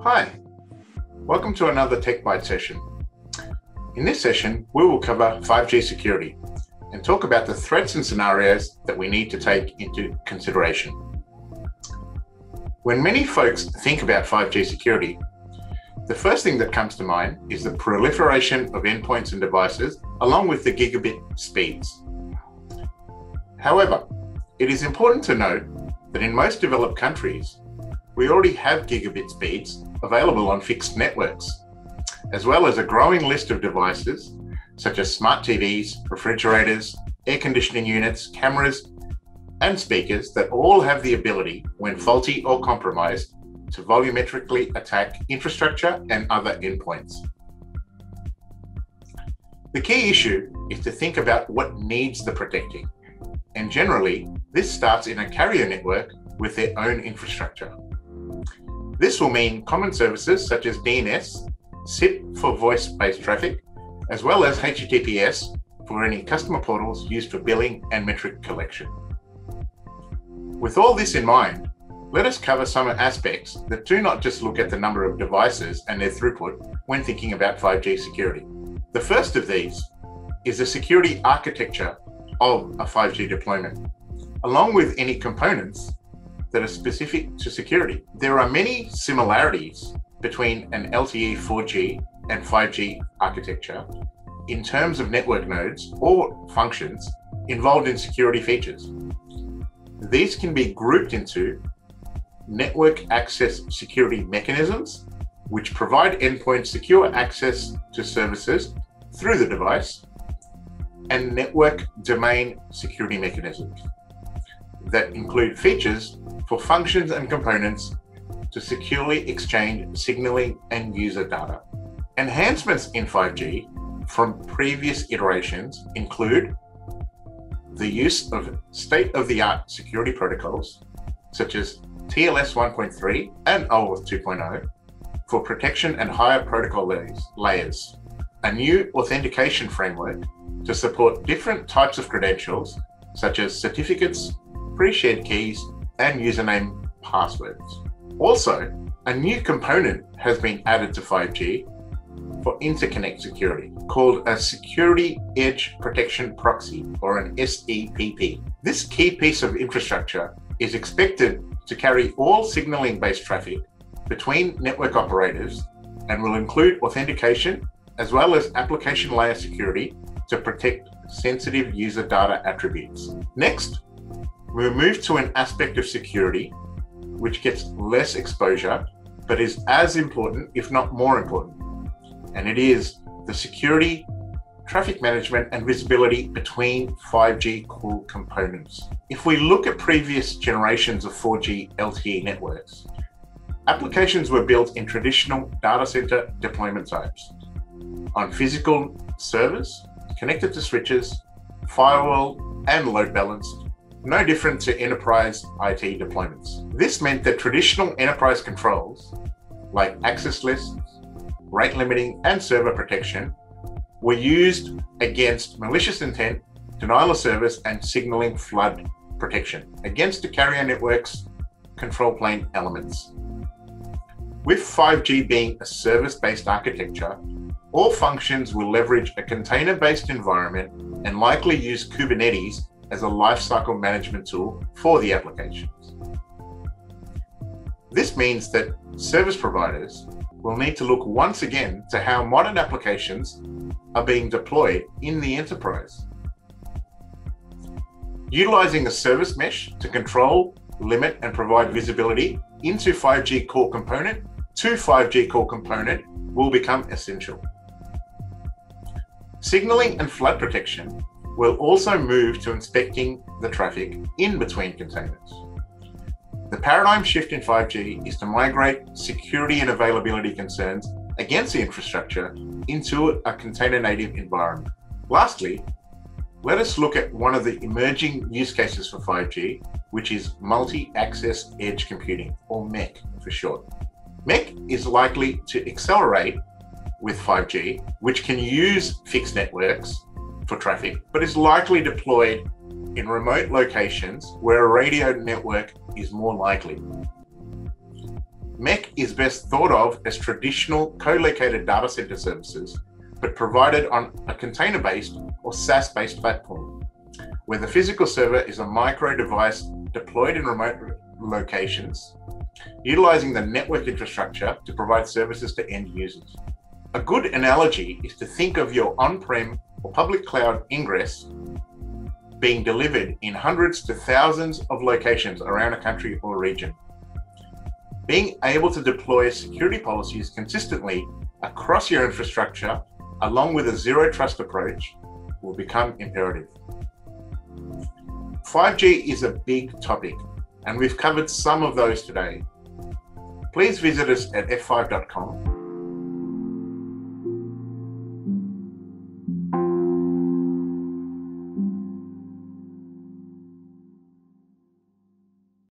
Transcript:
Hi, welcome to another TechByte session. In this session, we will cover 5G security and talk about the threats and scenarios that we need to take into consideration. When many folks think about 5G security, the first thing that comes to mind is the proliferation of endpoints and devices along with the gigabit speeds. However, it is important to note that in most developed countries, we already have gigabit speeds available on fixed networks, as well as a growing list of devices such as smart TVs, refrigerators, air conditioning units, cameras, and speakers that all have the ability, when faulty or compromised, to volumetrically attack infrastructure and other endpoints. The key issue is to think about what needs the protecting, and generally, this starts in a carrier network with their own infrastructure. This will mean common services such as DNS, SIP for voice-based traffic, as well as HTTPS for any customer portals used for billing and metric collection. With all this in mind, let us cover some aspects that do not just look at the number of devices and their throughput when thinking about 5G security. The first of these is the security architecture of a 5G deployment, along with any components that are specific to security. There are many similarities between an LTE 4G and 5G architecture in terms of network nodes or functions involved in security features. These can be grouped into network access security mechanisms, which provide endpoints secure access to services through the device, and network domain security mechanisms that include features for functions and components to securely exchange signaling and user data. Enhancements in 5G from previous iterations include the use of state-of-the-art security protocols, such as TLS 1.3 and OAuth 2.0 for protection and higher protocol layers, a new authentication framework to support different types of credentials, such as certificates, pre-shared keys, and username passwords. Also, a new component has been added to 5G for interconnect security, called a Security Edge Protection Proxy, or an SEPP. This key piece of infrastructure is expected to carry all signaling-based traffic between network operators and will include authentication as well as application layer security to protect sensitive user data attributes. Next, we'll move to an aspect of security which gets less exposure, but is as important, if not more important. And it is the security, traffic management, and visibility between 5G core components. If we look at previous generations of 4G LTE networks, applications were built in traditional data center deployment types on physical servers, connected to switches, firewall, and load balanced, no different to enterprise IT deployments. This meant that traditional enterprise controls, like access lists, rate limiting, and server protection, were used against malicious intent, denial of service, and signaling flood protection against the carrier network's control plane elements. With 5G being a service-based architecture, all functions will leverage a container-based environment and likely use Kubernetes as a lifecycle management tool for the applications. This means that service providers will need to look once again to how modern applications are being deployed in the enterprise. Utilizing a service mesh to control, limit, and provide visibility into 5G core component to 5G core component will become essential. Signaling and flood protection will also move to inspecting the traffic in between containers. The paradigm shift in 5G is to migrate security and availability concerns against the infrastructure into a container-native environment. Lastly, let us look at one of the emerging use cases for 5G, which is multi-access edge computing, or MEC for short. MEC is likely to accelerate with 5G, which can use fixed networks for traffic, but is likely deployed in remote locations where a radio network is more likely. MEC is best thought of as traditional co-located data center services, but provided on a container-based or SaaS-based platform, where the physical server is a micro device deployed in remote locations, utilizing the network infrastructure to provide services to end users. A good analogy is to think of your on-prem or public cloud ingress being delivered in hundreds to thousands of locations around a country or region. Being able to deploy security policies consistently across your infrastructure, along with a zero trust approach, will become imperative. 5G is a big topic, and we've covered some of those today. Please visit us at f5.com